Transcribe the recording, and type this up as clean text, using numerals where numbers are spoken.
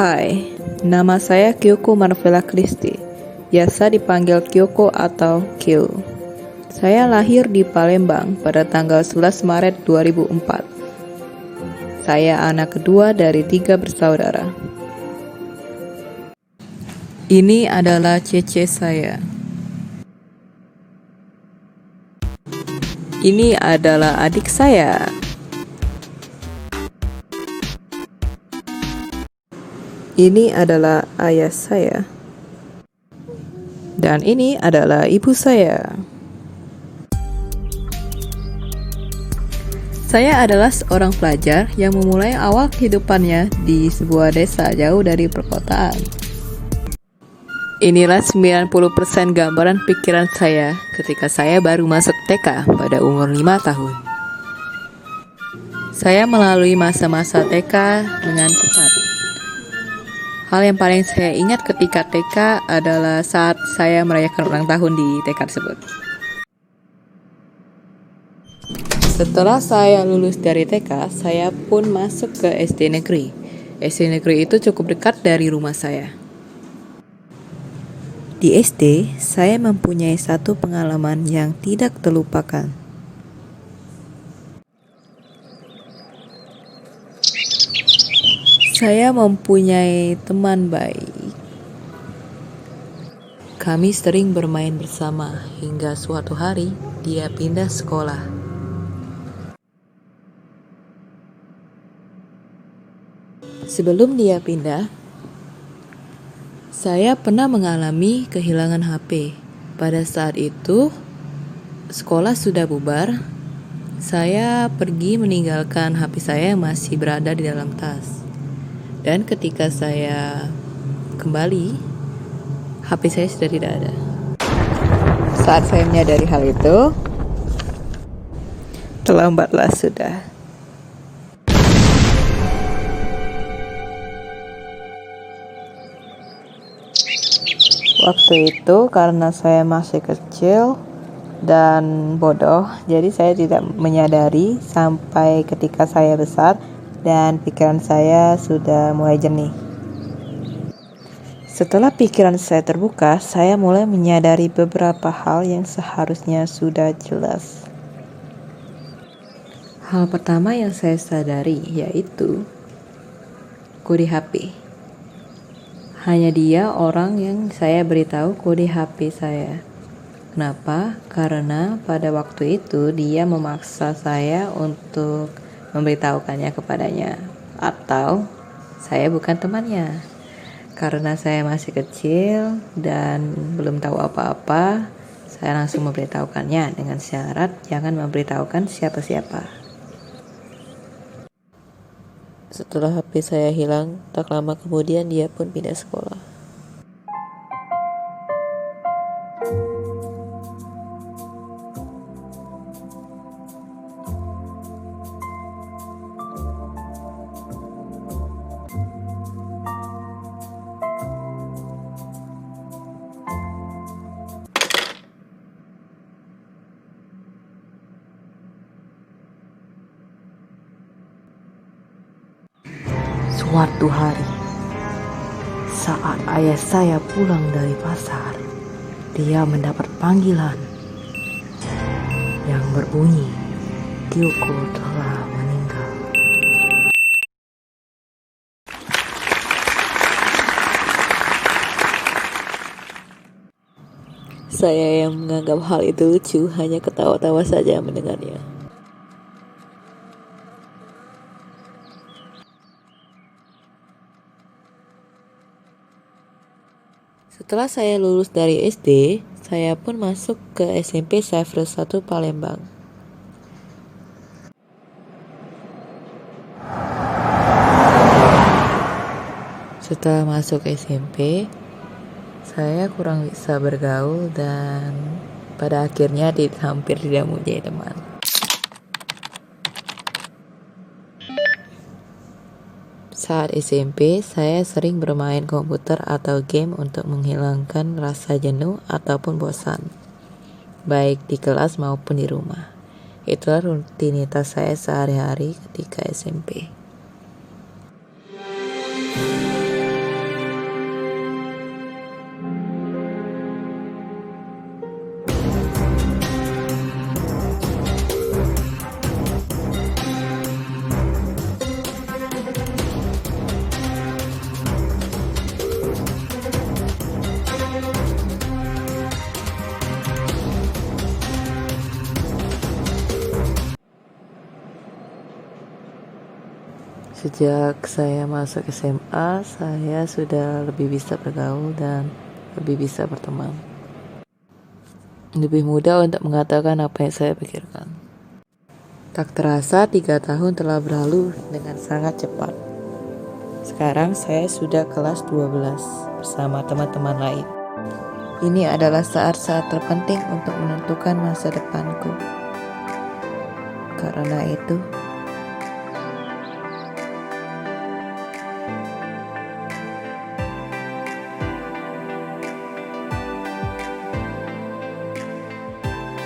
Hai, nama saya Kyoko Marvella Christy, biasa dipanggil Kyoko atau Kyo. Saya lahir di Palembang pada tanggal 11 Maret 2004. Saya anak kedua dari 3 bersaudara. Ini adalah cece saya. Ini adalah adik saya. Ini adalah ayah saya. Dan ini adalah ibu saya. Saya adalah seorang pelajar yang memulai awal kehidupannya di sebuah desa jauh dari perkotaan. Inilah 90% gambaran pikiran saya ketika saya baru masuk TK pada umur 5 tahun. Saya melalui masa-masa TK dengan cepat. Hal yang paling saya ingat ketika TK adalah saat saya merayakan ulang tahun di TK tersebut. Setelah saya lulus dari TK, saya pun masuk ke SD negeri. SD negeri itu cukup dekat dari rumah saya. Di SD, saya mempunyai satu pengalaman yang tidak terlupakan. Saya mempunyai teman baik. Kami sering bermain bersama hingga suatu hari dia pindah sekolah. Sebelum dia pindah, saya pernah mengalami kehilangan HP. Pada saat itu, sekolah sudah bubar. Saya pergi meninggalkan HP saya yang masih berada di dalam tas. Dan ketika saya kembali, HP saya sudah tidak ada. Saat saya menyadari hal itu, terlambatlah sudah. Waktu itu karena saya masih kecil dan bodoh, jadi saya tidak menyadari sampai ketika saya besar dan pikiran saya sudah mulai jernih. Setelah pikiran saya terbuka, saya mulai menyadari beberapa hal yang seharusnya sudah jelas. Hal pertama yang saya sadari yaitu kode HP. Hanya dia orang yang saya beritahu kode HP saya. Kenapa? Karena pada waktu itu dia memaksa saya untuk memberitahukannya kepadanya, atau saya bukan temannya. Karena saya masih kecil dan belum tahu apa-apa, saya langsung memberitahukannya dengan syarat jangan memberitahukan siapa-siapa. Setelah HP saya hilang, tak lama kemudian dia pun pindah sekolah. Suatu hari, saat ayah saya pulang dari pasar, dia mendapat panggilan yang berbunyi, Kyoko telah meninggal. Saya yang menganggap hal itu lucu hanya ketawa-tawa saja mendengarnya. Setelah saya lulus dari SD, saya pun masuk ke SMP Cyprus 1 Palembang. Setelah masuk SMP, saya kurang bisa bergaul dan pada akhirnya hampir tidak mempunyai teman. Saat SMP, saya sering bermain komputer atau game untuk menghilangkan rasa jenuh ataupun bosan, baik di kelas maupun di rumah. Itulah rutinitas saya sehari-hari ketika SMP. Sejak saya masuk SMA, saya sudah lebih bisa bergaul dan lebih bisa berteman. Lebih mudah untuk mengatakan apa yang saya pikirkan. Tak terasa 3 tahun telah berlalu dengan sangat cepat. Sekarang saya sudah kelas 12 bersama teman-teman lain. Ini adalah saat-saat terpenting untuk menentukan masa depanku. Karena itu,